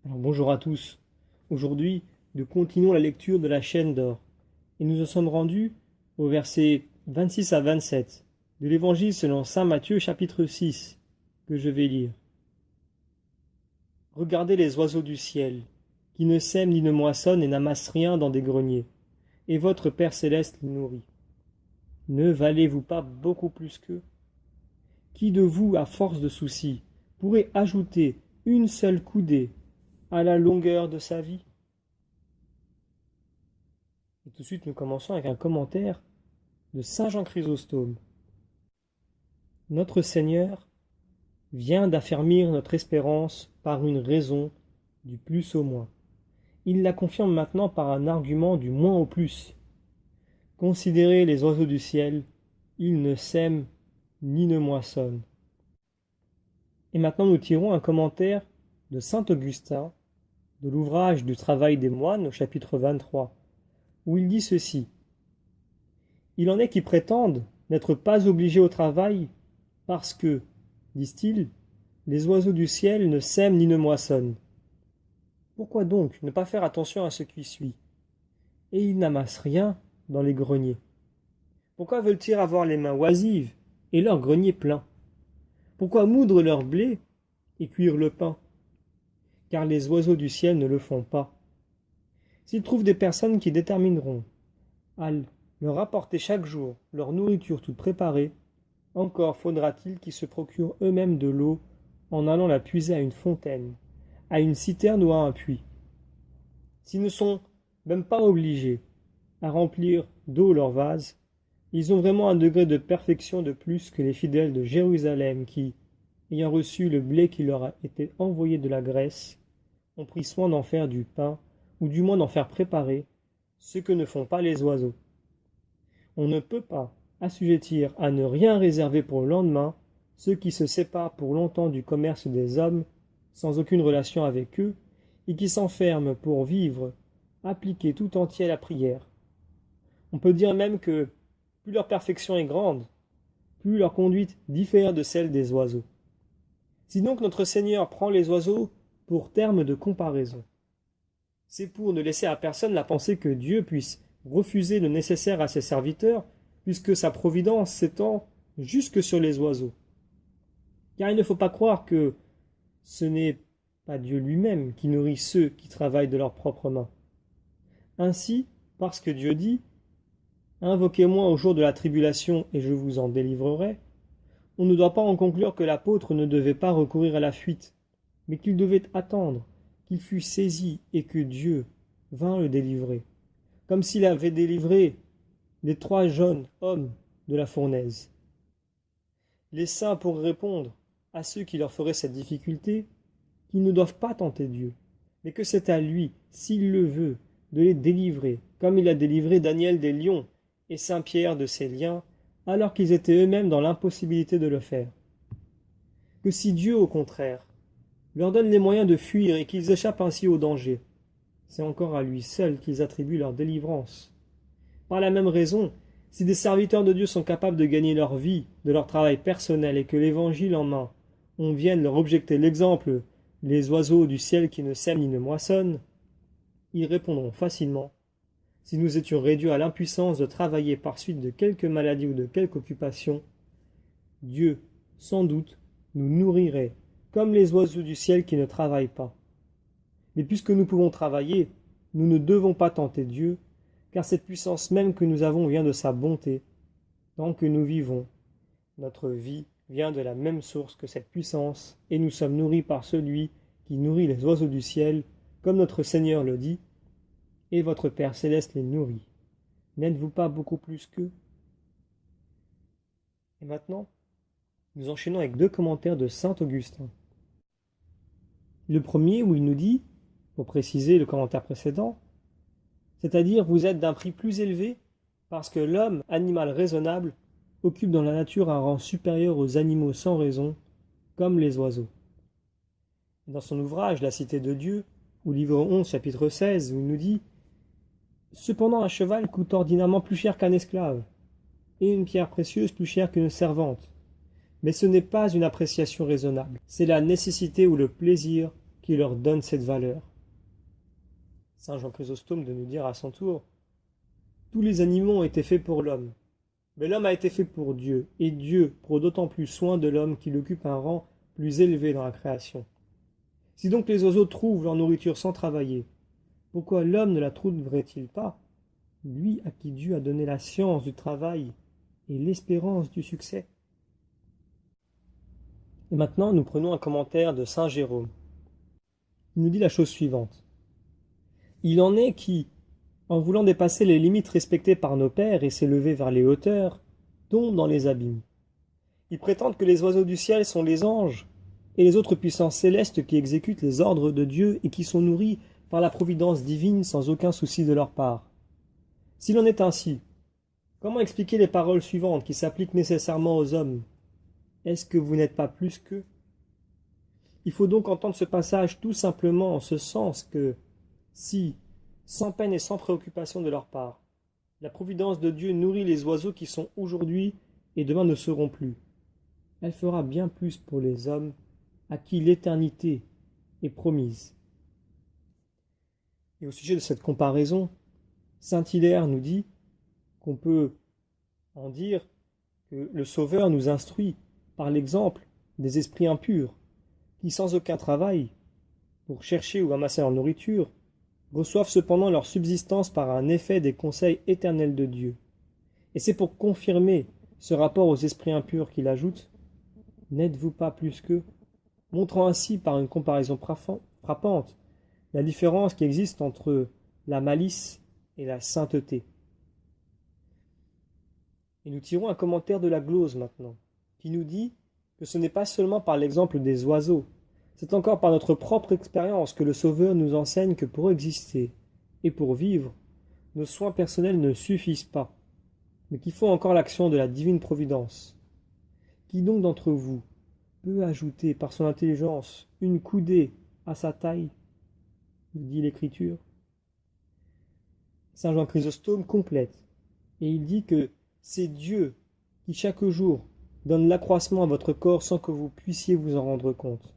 Alors, bonjour à tous. Aujourd'hui, nous continuons la lecture de la chaîne d'or et nous en sommes rendus au verset 26 à 27 de l'Évangile selon saint Matthieu chapitre 6 que je vais lire. Regardez les oiseaux du ciel, qui ne sèment ni ne moissonnent et n'amassent rien dans des greniers, et votre Père céleste les nourrit. Ne valez-vous pas beaucoup plus qu'eux? Qui de vous, à force de soucis, pourrait ajouter une seule coudée à la longueur de sa vie? Et tout de suite, nous commençons avec un commentaire de saint Jean Chrysostome. Notre Seigneur vient d'affermir notre espérance par une raison du plus au moins. Il la confirme maintenant par un argument du moins au plus. Considérez les oiseaux du ciel, ils ne sèment ni ne moissonnent. Et maintenant nous tirons un commentaire de saint Augustin, de l'ouvrage du Travail des moines au chapitre 23, où il dit ceci. Il en est qui prétendent n'être pas obligés au travail parce que, disent-ils, les oiseaux du ciel ne sèment ni ne moissonnent. Pourquoi donc ne pas faire attention à ce qui suit? Et ils n'amassent rien dans les greniers. Pourquoi veulent-ils avoir les mains oisives et leurs greniers pleins? Pourquoi moudre leur blé et cuire le pain? Car les oiseaux du ciel ne le font pas. S'ils trouvent des personnes qui détermineront à leur apporter chaque jour leur nourriture toute préparée, encore faudra-t-il qu'ils se procurent eux-mêmes de l'eau en allant la puiser à une fontaine, à une citerne ou à un puits. S'ils ne sont même pas obligés à remplir d'eau leur vase, ils ont vraiment un degré de perfection de plus que les fidèles de Jérusalem qui, ayant reçu le blé qui leur a été envoyé de la Grèce, ont pris soin d'en faire du pain, ou du moins d'en faire préparer, ce que ne font pas les oiseaux. On ne peut pas assujettir à ne rien réserver pour le lendemain ceux qui se séparent pour longtemps du commerce des hommes, sans aucune relation avec eux, et qui s'enferment pour vivre, appliqués tout entier à la prière. On peut dire même que plus leur perfection est grande, plus leur conduite diffère de celle des oiseaux. Si donc notre Seigneur prend les oiseaux pour terme de comparaison, c'est pour ne laisser à personne la pensée que Dieu puisse refuser le nécessaire à ses serviteurs, puisque sa providence s'étend jusque sur les oiseaux. Car il ne faut pas croire que ce n'est pas Dieu lui-même qui nourrit ceux qui travaillent de leurs propres mains. Ainsi, parce que Dieu dit « Invoquez-moi au jour de la tribulation et je vous en délivrerai », on ne doit pas en conclure que l'apôtre ne devait pas recourir à la fuite, mais qu'il devait attendre qu'il fût saisi et que Dieu vint le délivrer, comme s'il avait délivré les 3 jeunes hommes de la fournaise. Les saints pourraient répondre à ceux qui leur feraient cette difficulté qu'ils ne doivent pas tenter Dieu, mais que c'est à lui, s'il le veut, de les délivrer, comme il a délivré Daniel des lions et saint Pierre de ses liens, alors qu'ils étaient eux-mêmes dans l'impossibilité de le faire. Que si Dieu, au contraire, leur donne les moyens de fuir et qu'ils échappent ainsi au danger, c'est encore à lui seul qu'ils attribuent leur délivrance. Par la même raison, si des serviteurs de Dieu sont capables de gagner leur vie de leur travail personnel et que l'Évangile en main, on vienne leur objecter l'exemple « les oiseaux du ciel qui ne sèment ni ne moissonnent », ils répondront facilement « si nous étions réduits à l'impuissance de travailler par suite de quelque maladie ou de quelque occupation, Dieu, sans doute, nous nourrirait comme les oiseaux du ciel qui ne travaillent pas. Mais puisque nous pouvons travailler, nous ne devons pas tenter Dieu, car cette puissance même que nous avons vient de sa bonté. Tant que nous vivons, notre vie vient de la même source que cette puissance, et nous sommes nourris par celui qui nourrit les oiseaux du ciel, comme notre Seigneur le dit, et votre Père céleste les nourrit. N'êtes-vous pas beaucoup plus qu'eux? Et maintenant, nous enchaînons avec 2 commentaires de saint Augustin. Le premier où il nous dit, pour préciser le commentaire précédent, c'est-à-dire vous êtes d'un prix plus élevé parce que l'homme, animal raisonnable, occupe dans la nature un rang supérieur aux animaux sans raison, comme les oiseaux. Dans son ouvrage La Cité de Dieu, au livre 11, chapitre 16, où il nous dit « Cependant un cheval coûte ordinairement plus cher qu'un esclave, et une pierre précieuse plus chère qu'une servante. Mais ce n'est pas une appréciation raisonnable, c'est la nécessité ou le plaisir qui leur donne cette valeur. Saint Jean Chrysostome de nous dire à son tour: tous les animaux ont été faits pour l'homme, mais l'homme a été fait pour Dieu, et Dieu prend d'autant plus soin de l'homme qu'il occupe un rang plus élevé dans la création. Si donc les oiseaux trouvent leur nourriture sans travailler, pourquoi l'homme ne la trouverait-il pas, lui à qui Dieu a donné la science du travail et l'espérance du succès? Et maintenant, nous prenons un commentaire de saint Jérôme. Il nous dit la chose suivante: il en est qui, en voulant dépasser les limites respectées par nos pères et s'élever vers les hauteurs, tombent dans les abîmes. Ils prétendent que les oiseaux du ciel sont les anges et les autres puissances célestes qui exécutent les ordres de Dieu et qui sont nourris par la providence divine sans aucun souci de leur part. S'il en est ainsi, comment expliquer les paroles suivantes qui s'appliquent nécessairement aux hommes? Est-ce que vous n'êtes pas plus qu'eux? Il faut donc entendre ce passage tout simplement en ce sens que, si, sans peine et sans préoccupation de leur part, la providence de Dieu nourrit les oiseaux qui sont aujourd'hui et demain ne seront plus, elle fera bien plus pour les hommes à qui l'éternité est promise. Et au sujet de cette comparaison, saint Hilaire nous dit qu'on peut en dire que le Sauveur nous instruit par l'exemple des esprits impurs, qui sans aucun travail, pour chercher ou amasser leur nourriture, reçoivent cependant leur subsistance par un effet des conseils éternels de Dieu. Et c'est pour confirmer ce rapport aux esprits impurs qu'il ajoute: n'êtes-vous pas plus qu'eux, montrant ainsi par une comparaison frappante la différence qui existe entre la malice et la sainteté. Et nous tirons un commentaire de la glose maintenant, qui nous dit que ce n'est pas seulement par l'exemple des oiseaux, c'est encore par notre propre expérience que le Sauveur nous enseigne que pour exister et pour vivre, nos soins personnels ne suffisent pas, mais qu'il faut encore l'action de la divine providence. Qui donc d'entre vous peut ajouter par son intelligence une coudée à sa taille, nous dit l'Écriture? Saint Jean Chrysostome complète, et il dit que c'est Dieu qui chaque jour donne l'accroissement à votre corps sans que vous puissiez vous en rendre compte.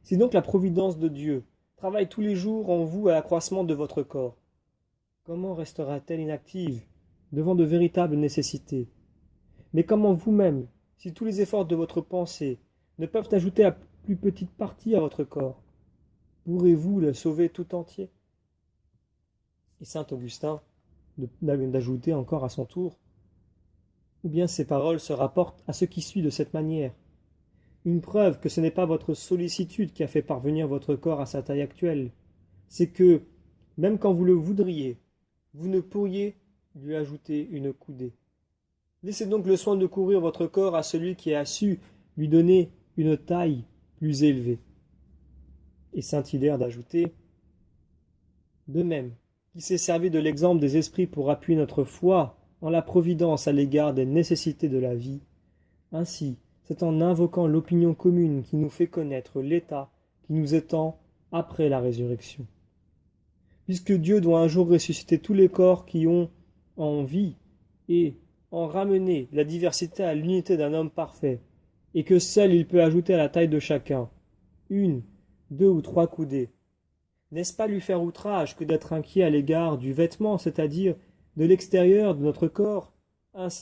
C'est donc la providence de Dieu travaille tous les jours en vous à l'accroissement de votre corps. Comment restera-t-elle inactive devant de véritables nécessités? Mais comment vous-même, si tous les efforts de votre pensée ne peuvent ajouter la plus petite partie à votre corps, pourrez-vous le sauver tout entier? Et saint Augustin d'ajouter encore à son tour: ou bien ces paroles se rapportent à ce qui suit de cette manière. Une preuve que ce n'est pas votre sollicitude qui a fait parvenir votre corps à sa taille actuelle, c'est que, même quand vous le voudriez, vous ne pourriez lui ajouter une coudée. Laissez donc le soin de courir votre corps à celui qui a su lui donner une taille plus élevée. Et saint Hilaire d'ajouter: de même, qui s'est servi de l'exemple des esprits pour appuyer notre foi en la providence à l'égard des nécessités de la vie, ainsi, c'est en invoquant l'opinion commune qui nous fait connaître l'état qui nous attend après la résurrection. Puisque Dieu doit un jour ressusciter tous les corps qui ont en vie et en ramener la diversité à l'unité d'un homme parfait, et que seul il peut ajouter à la taille de chacun une, deux ou trois coudées, n'est-ce pas lui faire outrage que d'être inquiet à l'égard du vêtement, c'est-à-dire de l'extérieur de notre corps,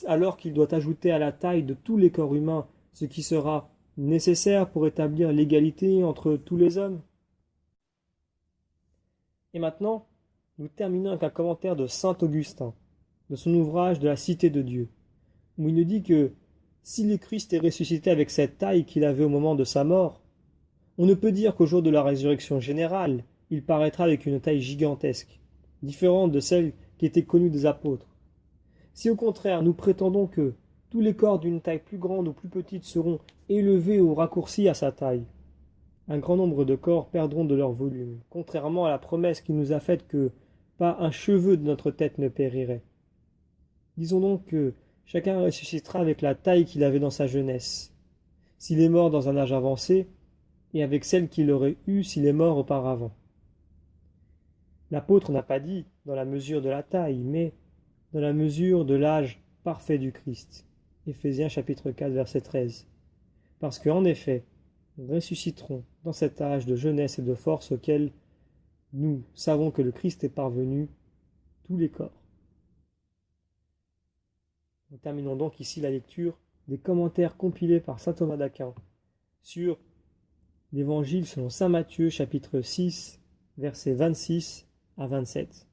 alors qu'il doit ajouter à la taille de tous les corps humains ce qui sera nécessaire pour établir l'égalité entre tous les hommes? Et maintenant, nous terminons avec un commentaire de saint Augustin, de son ouvrage de la Cité de Dieu, où il nous dit que si le Christ est ressuscité avec cette taille qu'il avait au moment de sa mort, on ne peut dire qu'au jour de la résurrection générale, il paraîtra avec une taille gigantesque, différente de celle qui était connue des apôtres. Si au contraire nous prétendons que tous les corps d'une taille plus grande ou plus petite seront élevés ou raccourcis à sa taille, un grand nombre de corps perdront de leur volume, contrairement à la promesse qui nous a faite que pas un cheveu de notre tête ne périrait. Disons donc que chacun ressuscitera avec la taille qu'il avait dans sa jeunesse, s'il est mort dans un âge avancé, et avec celle qu'il aurait eue s'il est mort auparavant. L'apôtre n'a pas dit dans la mesure de la taille, mais dans la mesure de l'âge parfait du Christ. Éphésiens chapitre 4, verset 13. Parce qu'en effet, ressusciteront dans cet âge de jeunesse et de force auquel nous savons que le Christ est parvenu, tous les corps. Nous terminons donc ici la lecture des commentaires compilés par saint Thomas d'Aquin sur l'Évangile selon saint Matthieu, chapitre 6, versets 26 à 27.